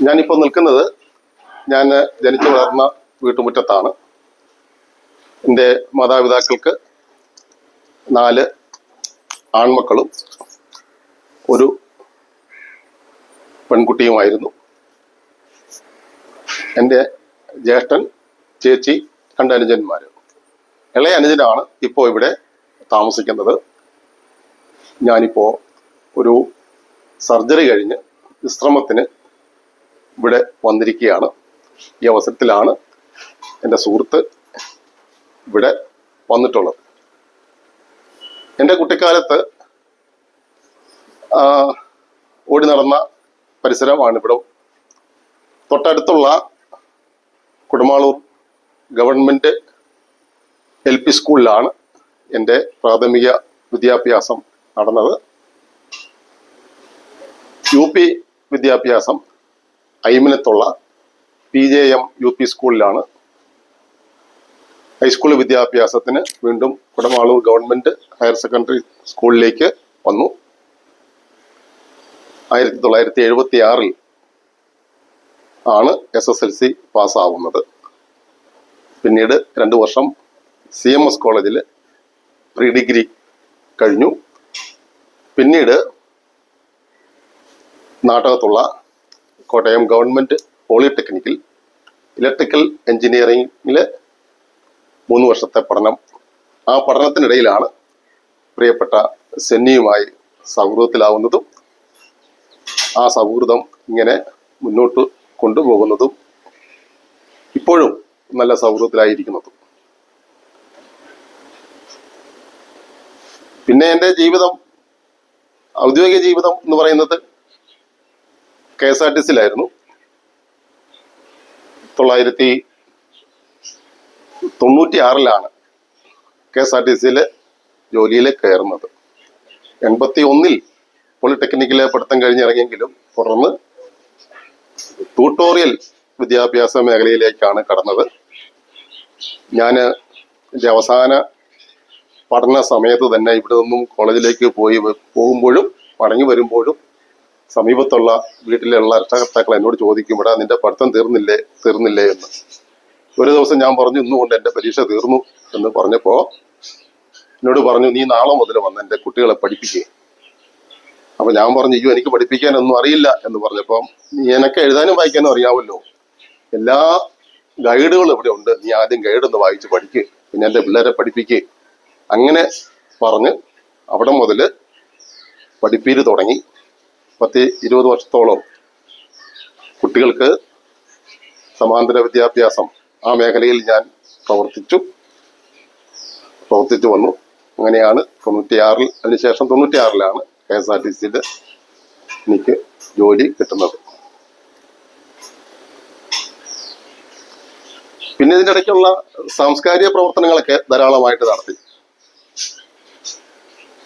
ഞാനിപ്പോൾ നിൽക്കുന്നത് ഞാൻ ജനിച്ചു വളർന്ന വീട്ടുമുറ്റത്താണ്. എൻ്റെ മാതാപിതാക്കൾക്ക് 4 ആൺമക്കളും ഒരു പെൺകുട്ടിയുമായിരുന്നു. എൻ്റെ ജ്യേഷ്ഠൻ, ചേച്ചി, 2 അനുജന്മാർ. ഇളയ അനുജനാണ് ഇപ്പോൾ ഇവിടെ താമസിക്കുന്നത്. ഞാനിപ്പോൾ ഒരു സർജറി കഴിഞ്ഞ് വിശ്രമത്തിന് ഇവിടെ വന്നിരിക്കുകയാണ്. ഈ അവസരത്തിലാണ് എൻ്റെ സുഹൃത്ത് ഇവിടെ വന്നിട്ടുള്ളത്. എൻ്റെ കുട്ടിക്കാലത്ത് ഓടി നടന്ന പരിസരമാണ് ഇവിടെ. തൊട്ടടുത്തുള്ള കുടമാളൂർ ഗവൺമെൻറ് LP സ്കൂളിലാണ് എൻ്റെ പ്രാഥമിക വിദ്യാഭ്യാസം നടന്നത്. UP വിദ്യാഭ്യാസം ഐമനത്തുള്ള PJM UP സ്കൂളിലാണ്. ഹൈസ്കൂൾ വിദ്യാഭ്യാസത്തിന് വീണ്ടും കുടമാളൂർ ഗവൺമെൻറ് ഹയർ സെക്കൻഡറി സ്കൂളിലേക്ക് വന്നു. 1976 ആണ് SSLC പാസ്സാവുന്നത്. പിന്നീട് 2 വർഷം CMS കോളേജിൽ പ്രീ ഡിഗ്രി കഴിഞ്ഞു. പിന്നീട് നാട്ടകത്തുള്ള കോട്ടയം ഗവൺമെൻറ് പോളിടെക്നിക്കിൽ ഇലക്ട്രിക്കൽ എഞ്ചിനീയറിംഗിൽ 3 വർഷത്തെ പഠനം. ആ പഠനത്തിനിടയിലാണ് പ്രിയപ്പെട്ട സെന്നിയുമായി സൗഹൃദത്തിലാവുന്നതും ആ സൗഹൃദം ഇങ്ങനെ മുന്നോട്ട് കൊണ്ടുപോകുന്നതും ഇപ്പോഴും നല്ല സൗഹൃദത്തിലായിരിക്കുന്നതും. പിന്നെ എൻ്റെ ജീവിതം, ഔദ്യോഗിക ജീവിതം എന്ന് പറയുന്നത് KSRTCയിലായിരുന്നു. 1996 KSRTCയിൽ ജോലിയിൽ കയറുന്നത്. 81 പോളിടെക്നിക്കിലെ പഠിത്തം കഴിഞ്ഞിറങ്ങിയെങ്കിലും തുടർന്ന് ട്യൂട്ടോറിയൽ വിദ്യാഭ്യാസ മേഖലയിലേക്കാണ് കടന്നത്. ഞാൻ എൻ്റെ അവസാന പഠന സമയത്ത് തന്നെ ഇവിടെ നിന്നും കോളേജിലേക്ക് പോകുമ്പോഴും മടങ്ങി വരുമ്പോഴും സമീപത്തുള്ള വീട്ടിലുള്ള രക്ഷകർത്താക്കൾ എന്നോട് ചോദിക്കും, ഇവിടെ നിന്റെ പഠിത്തം തീർന്നില്ലേ എന്ന്. ഒരു ദിവസം ഞാൻ പറഞ്ഞു, ഇന്നുകൊണ്ട് എൻ്റെ പരീക്ഷ തീർന്നു എന്ന് പറഞ്ഞപ്പോൾ എന്നോട് പറഞ്ഞു, നീ നാളെ മുതൽ വന്ന് എൻ്റെ കുട്ടികളെ പഠിപ്പിക്കേ. അപ്പൊ ഞാൻ പറഞ്ഞു, അയ്യോ എനിക്ക് പഠിപ്പിക്കാനൊന്നും അറിയില്ല എന്ന് പറഞ്ഞപ്പം, നീ എനക്ക് എഴുതാനും വായിക്കാനും അറിയാമല്ലോ, എല്ലാ ഗൈഡുകളും ഇവിടെ ഉണ്ട്, നീ ആദ്യം ഗൈഡ് ഒന്ന് വായിച്ച് പഠിക്ക്, പിന്നെ എൻ്റെ പിള്ളേരെ പഠിപ്പിക്കേ. അങ്ങനെ പറഞ്ഞ് അവിടെ മുതൽ പഠിപ്പീര് തുടങ്ങി. 10-20 വർഷത്തോളം കുട്ടികൾക്ക് സമാന്തര വിദ്യാഭ്യാസം ആ മേഖലയിൽ ഞാൻ പ്രവർത്തിച്ചു വന്നു. അങ്ങനെയാണ് 96 അതിനുശേഷം 96 KSRTCയിൽ എനിക്ക് ജോലി കിട്ടുന്നത്. പിന്നെ ഇതിൻ്റെ ഇടയ്ക്കുള്ള സാംസ്കാരിക പ്രവർത്തനങ്ങളൊക്കെ ധാരാളമായിട്ട് നടത്തി.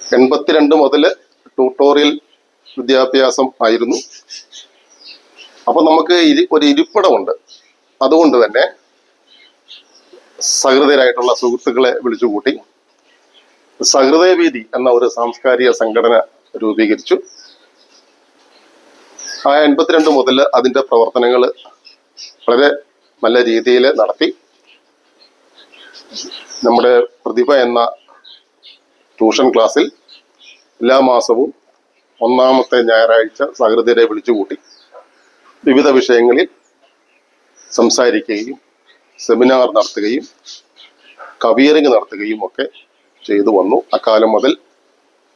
82 മുതൽ ട്യൂട്ടോറിയൽ വിദ്യാഭ്യാസം ആയിരുന്നു. അപ്പൊ നമുക്ക് ഒരു ഇരിപ്പിടമുണ്ട്. അതുകൊണ്ട് തന്നെ സഹൃദയരായിട്ടുള്ള സുഹൃത്തുക്കളെ വിളിച്ചുകൂട്ടി സഹൃദയവേദി എന്ന ഒരു സാംസ്കാരിക സംഘടന രൂപീകരിച്ചു. ആ 82 മുതൽ അതിൻ്റെ പ്രവർത്തനങ്ങൾ വളരെ നല്ല രീതിയിൽ നടത്തി. നമ്മുടെ പ്രതിഭ എന്ന ട്യൂഷൻ ക്ലാസ്സിൽ എല്ലാ മാസവും 1-ാമത്തെ ഞായറാഴ്ച സഹൃദയരെ വിളിച്ചുകൂട്ടി വിവിധ വിഷയങ്ങളിൽ സംസാരിക്കുകയും സെമിനാർ നടത്തുകയും കവിയറിങ് നടത്തുകയും ഒക്കെ ചെയ്തു വന്നു. അക്കാലം മുതൽ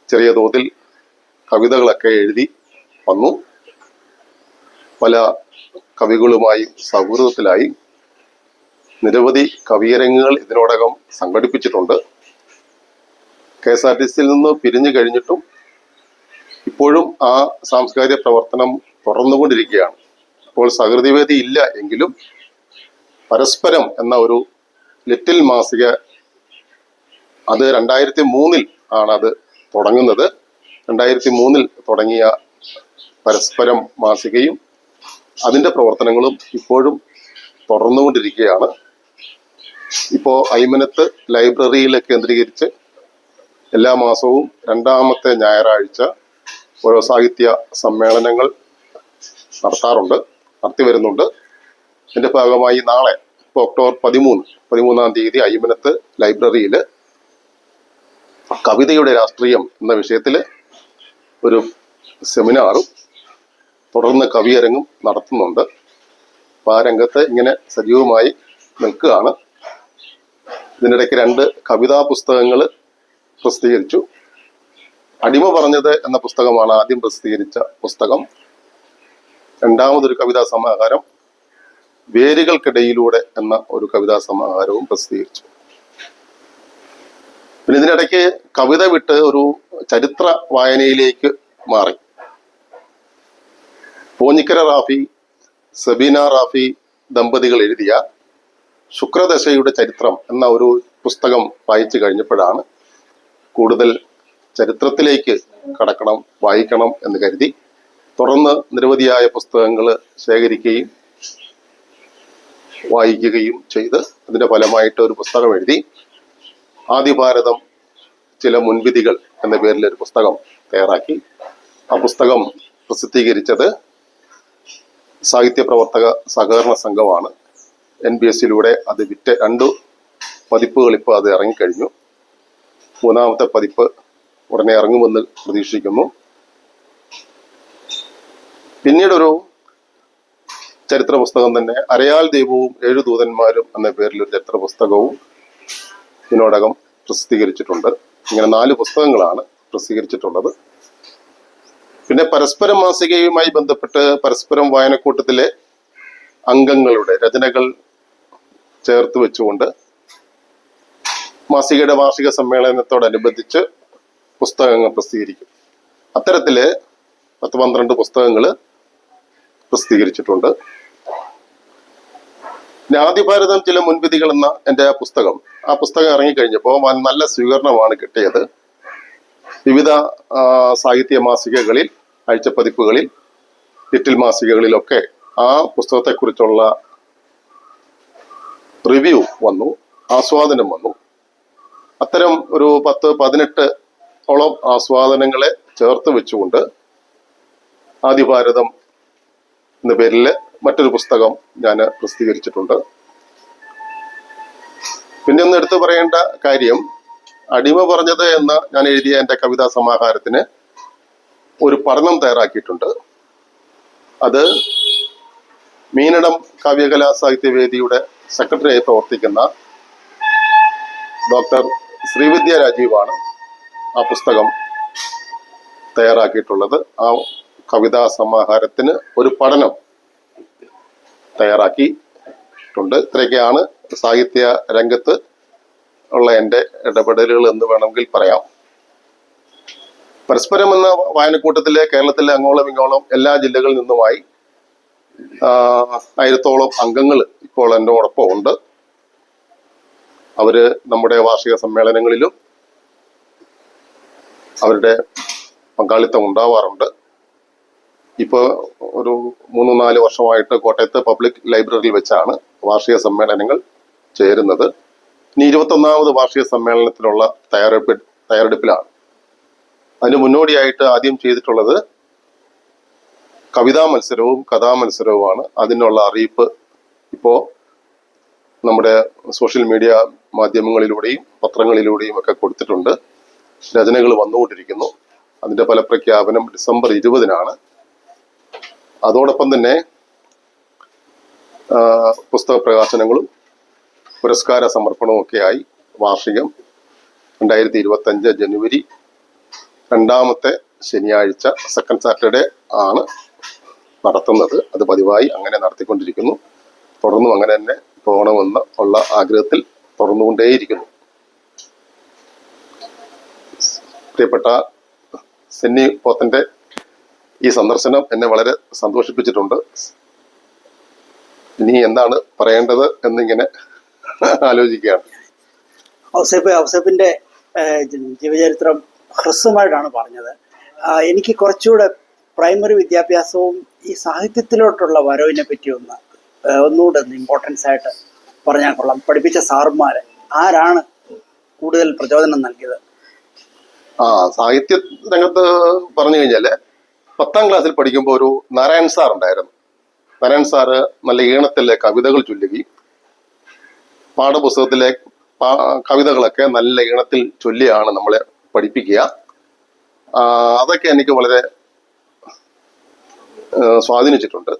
ചെറിയ തോതിൽ കവിതകളൊക്കെ എഴുതി വന്നു. പല കവികളുമായി സൗഹൃദത്തിലായി. നിരവധി കവിയരങ്ങുകൾ ഇതിനോടകം സംഘടിപ്പിച്ചിട്ടുണ്ട്. KSRTCയിൽ നിന്ന് പിരിഞ്ഞു കഴിഞ്ഞിട്ടും ഇപ്പോഴും ആ സാംസ്കാരിക പ്രവർത്തനം തുടർന്നുകൊണ്ടിരിക്കുകയാണ്. ഇപ്പോൾ സഹൃദയവേദി ഇല്ല എങ്കിലും പരസ്പരം എന്ന ഒരു ലിറ്റിൽ മാസിക, അത് 2003 ആണ് അത് തുടങ്ങുന്നത്. 2003 തുടങ്ങിയ പരസ്പരം മാസികയും അതിൻ്റെ പ്രവർത്തനങ്ങളും ഇപ്പോഴും തുടർന്നുകൊണ്ടിരിക്കുകയാണ്. ഇപ്പോൾ ഐമനത്ത് ലൈബ്രറിയിൽ കേന്ദ്രീകരിച്ച് എല്ലാ മാസവും 2-ാമത്തെ ഞായറാഴ്ച ഓരോ സാഹിത്യ സമ്മേളനങ്ങൾ നടത്താറുണ്ട്. നടത്തി വരുന്നുണ്ട്. ഇതിന്റെ ഭാഗമായി നാളെ ഇപ്പോൾ ഒക്ടോബർ 13-13 തീയതി അയ്മനത്ത് ലൈബ്രറിയിൽ കവിതയുടെ രാഷ്ട്രീയം എന്ന വിഷയത്തിൽ ഒരു സെമിനാറും തുടർന്ന് കവിയരങ്ങും നടത്തുന്നുണ്ട്. അപ്പോൾ ആ രംഗത്ത് ഇങ്ങനെ സജീവമായി നിൽക്കുകയാണ്. ഇതിനിടയ്ക്ക് 2 കവിതാ പുസ്തകങ്ങൾ പ്രസിദ്ധീകരിച്ചു. അടിമ പറഞ്ഞത് എന്ന പുസ്തകമാണ് ആദ്യം പ്രസിദ്ധീകരിച്ച പുസ്തകം. രണ്ടാമതൊരു കവിതാ സമാഹാരം വേരുകൾക്കിടയിലൂടെ എന്ന ഒരു കവിതാ സമാഹാരവും പ്രസിദ്ധീകരിച്ചു. പിന്നെ ഇതിനിടയ്ക്ക് കവിത വിട്ട് ഒരു ചരിത്ര വായനയിലേക്ക് മാറി. പോഞ്ഞിക്കര റാഫി, സബീന റാഫി ദമ്പതികൾ എഴുതിയ ശുക്രദശയുടെ ചരിത്രം എന്ന ഒരു പുസ്തകം വായിച്ചു കഴിഞ്ഞപ്പോഴാണ് കൂടുതൽ ചരിത്രത്തിലേക്ക് കടക്കണം, വായിക്കണം എന്ന് കരുതി തുടർന്ന് നിരവധിയായ പുസ്തകങ്ങൾ ശേഖരിക്കുകയും വായിക്കുകയും ചെയ്ത് അതിന്റെ ഫലമായിട്ട് ഒരു പുസ്തകം എഴുതി. ആദിഭാരതം ചില മുൻവിധികൾ എന്ന പേരിൽ ഒരു പുസ്തകം തയ്യാറാക്കി. ആ പുസ്തകം പ്രസിദ്ധീകരിച്ചത് സാഹിത്യ പ്രവർത്തക സഹകരണ സംഘമാണ്. NBS-ലൂടെ അത് വിറ്റ് 2 പതിപ്പുകൾ ഇപ്പോൾ അത് ഇറങ്ങിക്കഴിഞ്ഞു. 3-ാമത്തെ പതിപ്പ് ഉടനെ ഇറങ്ങുമെന്ന് പ്രതീക്ഷിക്കുന്നു. പിന്നീടൊരു ചരിത്ര പുസ്തകം തന്നെ അരയാൽ ദൈവവും 7 ദൂതന്മാരും എന്ന പേരിൽ ഒരു ചരിത്ര പുസ്തകവും ഇതിനോടകം പ്രസിദ്ധീകരിച്ചിട്ടുണ്ട്. ഇങ്ങനെ 4 പുസ്തകങ്ങളാണ് പ്രസിദ്ധീകരിച്ചിട്ടുള്ളത്. പിന്നെ പരസ്പരം മാസികയുമായി ബന്ധപ്പെട്ട് പരസ്പരം വായനക്കൂട്ടത്തിലെ അംഗങ്ങളുടെ രചനകൾ ചേർത്ത് വെച്ചുകൊണ്ട് മാസികയുടെ വാർഷിക സമ്മേളനത്തോടനുബന്ധിച്ച് പുസ്തകങ്ങൾ പ്രസിദ്ധീകരിക്കും. അത്തരത്തില് 10-12 പുസ്തകങ്ങൾ പ്രസിദ്ധീകരിച്ചിട്ടുണ്ട്. ആദിഭാരതം ചില മുൻവിധികൾ എന്ന എൻ്റെ ആ പുസ്തകം ഇറങ്ങിക്കഴിഞ്ഞപ്പോൾ നല്ല സ്വീകരണമാണ് കിട്ടിയത്. വിവിധ സാഹിത്യ മാസികകളിൽ, ആഴ്ചപ്പതിപ്പുകളിൽ, ലിറ്റിൽ മാസികകളിലൊക്കെ ആ പുസ്തകത്തെക്കുറിച്ചുള്ള റിവ്യൂ വന്നു, ആസ്വാദനം വന്നു. അത്തരം ഒരു 10-18 ആസ്വാദനങ്ങളെ ചേർത്ത് വെച്ചുകൊണ്ട് ആദിഭാരതം എന്ന പേരിൽ മറ്റൊരു പുസ്തകം ഞാൻ പ്രസിദ്ധീകരിച്ചിട്ടുണ്ട്. പിന്നെ ഒന്ന് എടുത്തു പറയേണ്ട കാര്യം, അടിമ പറഞ്ഞത് എന്ന ഞാൻ എഴുതിയ എൻ്റെ കവിതാ സമാഹാരത്തിന് ഒരു പഠനം തയ്യാറാക്കിയിട്ടുണ്ട്. അത് മീനടം കാവ്യകലാ സാഹിത്യവേദിയുടെ സെക്രട്ടറിയായി പ്രവർത്തിക്കുന്ന ഡോക്ടർ ശ്രീവിദ്യ രാജീവാണ് ആ പുസ്തകം തയ്യാറാക്കിയിട്ടുള്ളത്. ആ കവിതാ സമാഹാരത്തിന് ഒരു പഠനം തയ്യാറാക്കിയിട്ടുണ്ട്. ഇത്രയൊക്കെയാണ് സാഹിത്യ രംഗത്ത് ഉള്ള എൻ്റെ ഇടപെടലുകൾ എന്ന് വേണമെങ്കിൽ പറയാം. പരസ്പരം എന്ന വായനക്കൂട്ടത്തിലെ കേരളത്തിലെ അങ്ങോളം ഇങ്ങോളം എല്ലാ ജില്ലകളിൽ നിന്നുമായി 1000-ഓളം അംഗങ്ങൾ ഇപ്പോൾ എന്നോടൊപ്പം ഉണ്ട്. അവര് നമ്മുടെ വാർഷിക സമ്മേളനങ്ങളിലും അവരുടെ പങ്കാളിത്തം ഉണ്ടാവാറുണ്ട്. ഇപ്പോൾ ഒരു 3-4 വർഷമായിട്ട് കോട്ടയത്ത് പബ്ലിക് ലൈബ്രറിയിൽ വെച്ചാണ് വാർഷിക സമ്മേളനങ്ങൾ ചേരുന്നത്. ഇനി 21ാമത് വാർഷിക സമ്മേളനത്തിനുള്ള തയ്യാറെടുപ്പിലാണ്. അതിന് മുന്നോടിയായിട്ട് ആദ്യം ചെയ്തിട്ടുള്ളത് കവിതാ മത്സരവും കഥാമത്സരവുമാണ്. അതിനുള്ള അറിയിപ്പ് ഇപ്പോൾ നമ്മുടെ സോഷ്യൽ മീഡിയ മാധ്യമങ്ങളിലൂടെയും പത്രങ്ങളിലൂടെയും ഒക്കെ കൊടുത്തിട്ടുണ്ട്. രചനകൾ വന്നുകൊണ്ടിരിക്കുന്നു. അതിന്റെ ഫലപ്രഖ്യാപനം ഡിസംബർ 20-നാണ്. അതോടൊപ്പം തന്നെ പുസ്തക പ്രകാശനങ്ങളും പുരസ്കാര സമർപ്പണവും ഒക്കെയായി വാർഷികം 2025 ജനുവരി 2-ാമത്തെ ശനിയാഴ്ച സെക്കൻഡ് സാറ്റർഡേ ആണ് നടത്തുന്നത്. അത് പതിവായി അങ്ങനെ നടത്തിക്കൊണ്ടിരിക്കുന്നു. തുടർന്നും അങ്ങനെ തന്നെ പോകണമെന്ന് ഉള്ള ആഗ്രഹത്തിൽ തുടർന്നുകൊണ്ടേയിരിക്കുന്നു. പ്രിയപ്പെട്ട സെന്നി പോത്തന്റെ ഈ സന്ദർശനം എന്നെ വളരെ സന്തോഷിപ്പിച്ചിട്ടുണ്ട്. ഇനി എന്താണ് പറയേണ്ടത് എന്നിങ്ങനെ ആലോചിക്കുകയാണ്. ഔസേപ്പിന്റെ ജീവചരിത്രം ഹ്രസ്വമായിട്ടാണ് പറഞ്ഞത്. എനിക്ക് കുറച്ചുകൂടെ പ്രൈമറി വിദ്യാഭ്യാസവും ഈ സാഹിത്യത്തിലോട്ടുള്ള വരവിനെ പറ്റി ഒന്നുകൂടെ ഇമ്പോർട്ടൻസ് ആയിട്ട് പറഞ്ഞാൽ കൊള്ളാം. പഠിപ്പിച്ച സാറുമാര് ആരാണ് കൂടുതൽ പ്രചോദനം നൽകിയത്? സാഹിത്യ രംഗത്ത് പറഞ്ഞു കഴിഞ്ഞാല് 10ാം ക്ലാസ്സിൽ പഠിക്കുമ്പോൾ ഒരു നാരായൺ സാർ ഉണ്ടായിരുന്നു. നാരായൺ സാറ് നല്ല ഈണത്തിലെ കവിതകൾ ചൊല്ലുകയും പാഠപുസ്തകത്തിലെ കവിതകളൊക്കെ നല്ല ഈണത്തിൽ ചൊല്ലിയാണ് നമ്മളെ പഠിപ്പിക്കുക. അതൊക്കെ എനിക്ക് വളരെ സ്വാധീനിച്ചിട്ടുണ്ട്.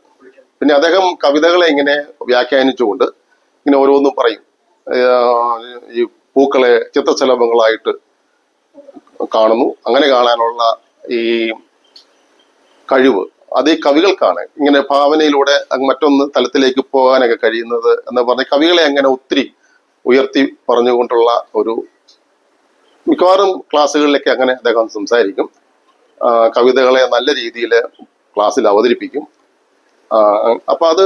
പിന്നെ അദ്ദേഹം കവിതകളെ ഇങ്ങനെ വ്യാഖ്യാനിച്ചുകൊണ്ട് ഇങ്ങനെ ഓരോന്നും പറയും. ഈ പൂക്കളെ ചിത്രശലഭങ്ങളായിട്ട് കാണുന്നു. അങ്ങനെ കാണാനുള്ള ഈ കഴിവ് അത് ഈ കവികൾക്കാണ്. ഇങ്ങനെ ഭാവനയിലൂടെ മറ്റൊന്ന് തലത്തിലേക്ക് പോകാനൊക്കെ കഴിയുന്നത് എന്ന് പറഞ്ഞ കവികളെ അങ്ങനെ ഒത്തിരി ഉയർത്തി പറഞ്ഞുകൊണ്ടുള്ള ഒരു മിക്കവാറും ക്ലാസ്സുകളിലൊക്കെ അങ്ങനെ അദ്ദേഹം സംസാരിക്കും. കവിതകളെ നല്ല രീതിയിൽ ക്ലാസ്സിൽ അവതരിപ്പിക്കും. അപ്പൊ അത്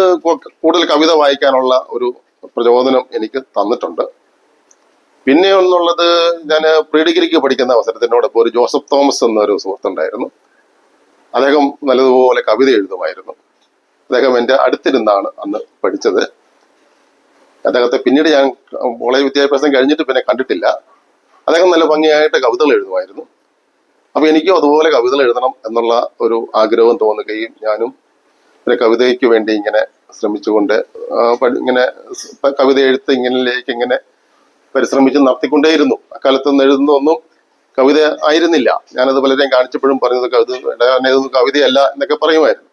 കൂടുതൽ കവിത വായിക്കാനുള്ള ഒരു പ്രചോദനം എനിക്ക് തന്നിട്ടുണ്ട്. പിന്നെ ഒന്നുള്ളത്, ഞാൻ പ്രീ ഡിഗ്രിക്ക് പഠിക്കുന്ന അവസരത്തിനോടൊപ്പം ഒരു ജോസഫ് തോമസ് എന്നൊരു സുഹൃത്തുണ്ടായിരുന്നു. അദ്ദേഹം നല്ലതുപോലെ കവിത എഴുതുമായിരുന്നു. അദ്ദേഹം എൻ്റെ അടുത്തിരുന്നാണ് അന്ന് പഠിച്ചത്. അദ്ദേഹത്തെ പിന്നീട് ഞാൻ കോളേജ് വിദ്യാഭ്യാസം കഴിഞ്ഞിട്ട് പിന്നെ കണ്ടിട്ടില്ല. അദ്ദേഹം നല്ല ഭംഗിയായിട്ട് കവിതകൾ എഴുതുമായിരുന്നു. അപ്പൊ എനിക്കും അതുപോലെ കവിതകൾ എഴുതണം എന്നുള്ള ഒരു ആഗ്രഹം തോന്നുകയും ഞാനും പിന്നെ കവിതയ്ക്ക് വേണ്ടി ഇങ്ങനെ ശ്രമിച്ചുകൊണ്ട് ഇങ്ങനെ കവിത എഴുത്ത് ഇങ്ങനെ പരിശ്രമിച്ച് നടത്തിക്കൊണ്ടേയിരുന്നു. അക്കാലത്തൊന്നും എഴുതുന്നതൊന്നും കവിത ആയിരുന്നില്ല. ഞാനത് പലരെയും കാണിച്ചപ്പോഴും പറഞ്ഞത് ഇതൊന്നും കവിതയല്ല എന്നൊക്കെ പറയുമായിരുന്നു.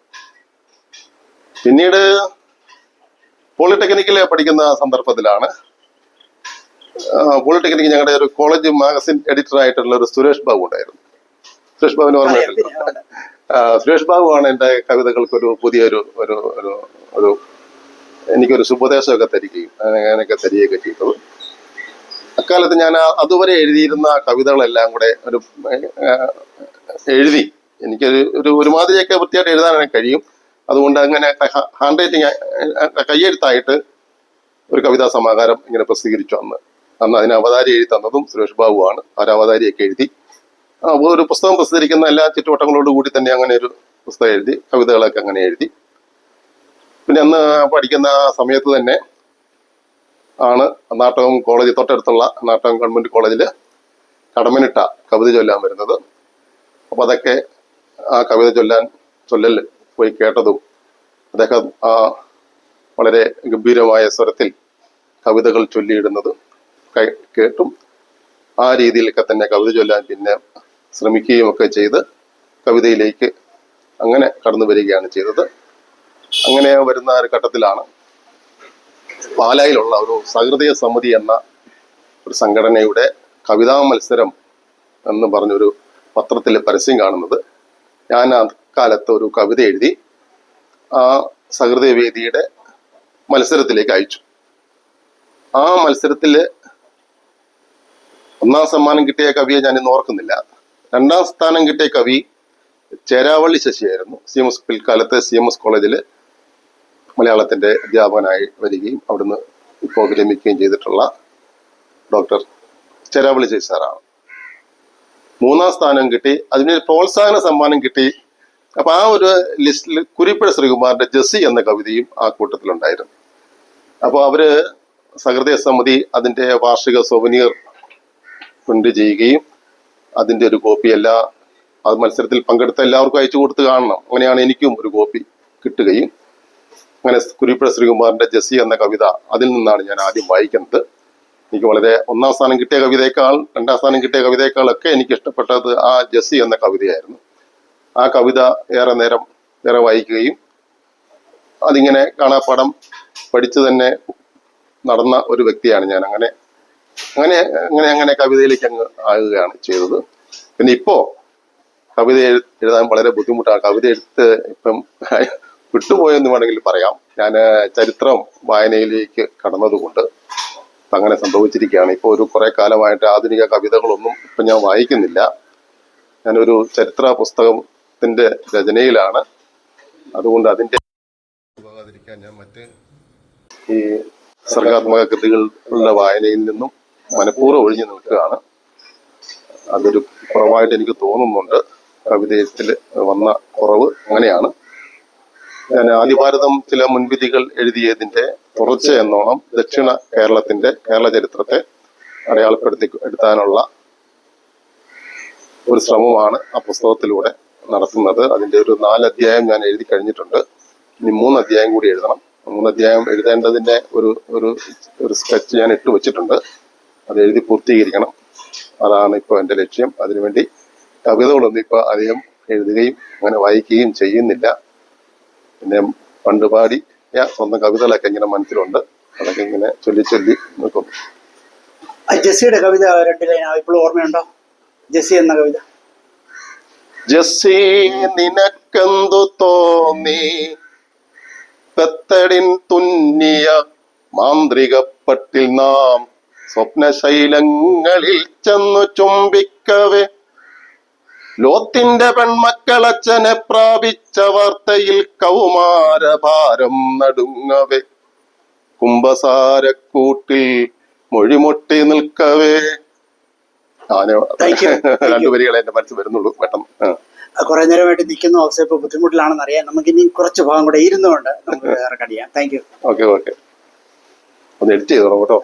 പിന്നീട് പോളിടെക്നിക്കിൽ പഠിക്കുന്ന സന്ദർഭത്തിലാണ് പോളിടെക്നിക്ക് ഞങ്ങളുടെ ഒരു കോളേജ് മാഗസിൻ എഡിറ്റർ ആയിട്ടുള്ള ഒരു സുരേഷ് ബാബു ഉണ്ടായിരുന്നു. സുരേഷ് ബാബുവിന് ഓർമ്മയുണ്ടല്ലോ. സുരേഷ് ബാബുവാണ് എൻ്റെ കവിതകൾക്കൊരു പുതിയൊരു ഒരു ഒരു ഒരു എനിക്കൊരു ശുഭോദേശമൊക്കെ തരികയും അങ്ങനെയൊക്കെ തരികയൊക്കെ ചെയ്തത്. അക്കാലത്ത് ഞാൻ അതുവരെ എഴുതിയിരുന്ന കവിതകളെല്ലാം കൂടെ ഒരു എഴുതി എനിക്കൊരു ഒരുമാതിരിയൊക്കെ വൃത്തിയായിട്ട് എഴുതാൻ കഴിയും. അതുകൊണ്ട് അങ്ങനെ ഹാൻഡ് റൈറ്റിങ് കയ്യെഴുത്തായിട്ട് ഒരു കവിതാ സമാഹാരം ഇങ്ങനെ പ്രസിദ്ധീകരിച്ചു. അന്ന് അതിന് അവതാരി എഴുതി തന്നതും സുരേഷ് ബാബുവാണ്. അവതാരിയൊക്കെ എഴുതി ഒരു പുസ്തകം പ്രസിദ്ധീകരിക്കുന്ന എല്ലാ ചുറ്റുവട്ടങ്ങളോട് കൂടി തന്നെ അങ്ങനെ ഒരു പുസ്തകം എഴുതി, കവിതകളൊക്കെ അങ്ങനെ എഴുതി. പിന്നെ അന്ന് പഠിക്കുന്ന സമയത്ത് തന്നെ ആണ് നാട്ടകം കോളേജ്, തൊട്ടടുത്തുള്ള നാട്ടകം ഗവൺമെന്റ് കോളേജിൽ കടമനിട്ട കവിത ചൊല്ലാൻ വരുന്നത്. അപ്പൊ അതൊക്കെ ആ കവിത ചൊല്ലൽ പോയി കേട്ടതും അദ്ദേഹം വളരെ ഗംഭീരമായ സ്വരത്തിൽ കവിതകൾ ചൊല്ലിയിടുന്നതും കേട്ടും ആ രീതിയിലൊക്കെ തന്നെ കവിത ചൊല്ലാൻ പിന്നെ ശ്രമിക്കുകയും ഒക്കെ ചെയ്ത് കവിതയിലേക്ക് അങ്ങനെ കടന്നു വരികയാണ് ചെയ്തത്. അങ്ങനെ വരുന്ന ഒരു ഘട്ടത്തിലാണ് പാലായിലുള്ള ഒരു സഹൃദയ സമിതി എന്ന ഒരു സംഘടനയുടെ കവിതാ മത്സരം എന്ന് പറഞ്ഞൊരു പത്രത്തിൽ പരസ്യം കാണുന്നത്. ഞാൻ അക്കാലത്ത് ഒരു കവിത എഴുതി ആ സഹൃദയ വേദിയുടെ മത്സരത്തിലേക്ക് അയച്ചു. ആ മത്സരത്തിൽ ഒന്നാം സമ്മാനം കിട്ടിയ കവിയെ ഞാൻ ഇന്ന് ഓർക്കുന്നില്ല. രണ്ടാം സ്ഥാനം കിട്ടിയ കവി ചേരാവള്ളി ശശിയായിരുന്നു. പിൽക്കാലത്ത് CMS കോളേജിൽ മലയാളത്തിന്റെ അധ്യാപകനായി വരികയും അവിടുന്ന് ഇപ്പോൾ വിരമിക്കുകയും ചെയ്തിട്ടുള്ള ഡോക്ടർ ചേരാവള്ളി ശശി സാറാണ്. മൂന്നാം സ്ഥാനം കിട്ടി. അതിന് പ്രോത്സാഹന സമ്മാനം കിട്ടി. അപ്പൊ ആ ഒരു ലിസ്റ്റിൽ കുരിപ്പുഴ ശ്രീകുമാറിന്റെ ജെസ്സി എന്ന കവിതയും ആ കൂട്ടത്തിലുണ്ടായിരുന്നു. അപ്പോൾ അവര് സഹൃദയ സമിതി അതിന്റെ വാർഷിക സൊവനീർ പ്രിന്റ് ചെയ്യുകയും അതിന്റെ ഒരു കോപ്പി അത് മത്സരത്തിൽ പങ്കെടുത്ത എല്ലാവർക്കും അയച്ചു കൊടുത്ത് കാണണം. അങ്ങനെയാണ് എനിക്കും ഒരു കോപ്പി കിട്ടുകയും അങ്ങനെ കുരിപ്പുഴ ശ്രീകുമാറിന്റെ ജെസ്സി എന്ന കവിത അതിൽ നിന്നാണ് ഞാൻ ആദ്യം വായിക്കുന്നത്. എനിക്ക് വളരെ ഒന്നാം സ്ഥാനം കിട്ടിയ കവിതയേക്കാൾ രണ്ടാം സ്ഥാനം കിട്ടിയ കവിതയേക്കാളൊക്കെ എനിക്ക് ഇഷ്ടപ്പെട്ടത് ആ ജെസ്സി എന്ന കവിതയായിരുന്നു. ആ കവിത ഏറെ വായിക്കുകയും അതിങ്ങനെ കാണാപ്പാഠം പഠിച്ചു തന്നെ നടന്ന ഒരു വ്യക്തിയാണ് ഞാൻ. അങ്ങനെ കവിതയിലേക്ക് അങ്ങ് ആകുകയാണ് ചെയ്തത്. പിന്നെ ഇപ്പോ കവിത എഴുതാൻ വളരെ ബുദ്ധിമുട്ടാണ്. കവിത എഴുത്ത് ഇപ്പം വിട്ടുപോയെന്ന് വേണമെങ്കിൽ പറയാം. ഞാൻ ചരിത്രം വായനയിലേക്ക് കടന്നതുകൊണ്ട് അങ്ങനെ സംഭവിച്ചിരിക്കുകയാണ്. ഇപ്പോൾ ഒരു കുറെ കാലമായിട്ട് ആധുനിക കവിതകളൊന്നും ഇപ്പം ഞാൻ വായിക്കുന്നില്ല. ഞാനൊരു ചരിത്ര പുസ്തകത്തിന്റെ രചനയിലാണ്. അതുകൊണ്ട് അതിന്റെ പോകാതിരിക്കാൻ ഞാൻ മറ്റ് ഈ സർഗാത്മക കൃതികളുടെ വായനയിൽ നിന്നും മനഃപൂർവ്വം ഒഴിഞ്ഞു നിൽക്കുകയാണ്. അതൊരു കുറവായിട്ട് എനിക്ക് തോന്നുന്നുണ്ട്. കവിതയിൽ വന്ന കുറവ് അങ്ങനെയാണ്. ഞാൻ ആദിഭാരതം ചില മുൻവിധികൾ എഴുതിയതിന്റെ തുടർച്ച എന്നോണം ദക്ഷിണ കേരള ചരിത്രത്തെ അടയാളപ്പെടുത്തി എടുത്താനുള്ള ഒരു ശ്രമമാണ് ആ പുസ്തകത്തിലൂടെ നടത്തുന്നത്. അതിന്റെ ഒരു 4 അധ്യായം ഞാൻ എഴുതി കഴിഞ്ഞിട്ടുണ്ട്. ഇനി 3 അധ്യായം കൂടി എഴുതണം. 3 അധ്യായം എഴുതേണ്ടതിന്റെ ഒരു സ്കെച്ച് ഞാൻ ഇട്ട് വെച്ചിട്ടുണ്ട്. അത് എഴുതി പൂർത്തീകരിക്കണം. അതാണ് ഇപ്പോൾ എൻ്റെ ലക്ഷ്യം. അതിനുവേണ്ടി കവിതകളൊന്നും ഇപ്പോൾ അധികം എഴുതുകയും അങ്ങനെ വായിക്കുകയും ചെയ്യുന്നില്ല. പിന്നെ പണ്ട് പാടിയ സ്വന്തം കവിതകളൊക്കെ ഇങ്ങനെ മനസ്സിലുണ്ട്. അതൊക്കെ ഇങ്ങനെ ചൊല്ലി നിൽക്കുന്നു. ജെസ്സിയുടെ കവിത 2 ലൈൻ ഇപ്പോഴും ഓർമ്മയുണ്ടോ? ജെസ്സി എന്ന കവിത. ജെസ്സി നിനക്കെന്തു തോന്നി പെത്തടിൻ തുന്നിയ മാന്ത്രികപ്പട്ടിൽ നാം സ്വപ്നശൈലങ്ങളിൽ ചെന്നു ചുംബിക്കവേ ലോത്തിന്റെ പെൺമക്കളച്ഛനെ പ്രാപിച്ച വാർത്തയിൽ കൗമാരഭാരം നടുങ്ങവേ കുംഭസാരക്കൂട്ടിൽ മൊഴിമുട്ടി നിൽക്കവേ. രണ്ടു വരികളെ എന്റെ മനസ്സിൽ വരുന്നുള്ളൂ പെട്ടെന്ന്. കുറെ നേരമായിട്ട് നിൽക്കുന്നു ഔസേപ്പ്, ബുദ്ധിമുട്ടിലാണെന്ന് അറിയാം. നമുക്ക് ഇനി കുറച്ച് ഭാഗം കൂടെ ഇരുന്നുകൊണ്ട് നമുക്ക് റെക്കോർഡ് ചെയ്യാം. Thank you. ഓക്കെ ഒന്ന് എഡിറ്റ് ചെയ്തോളാം കേട്ടോ.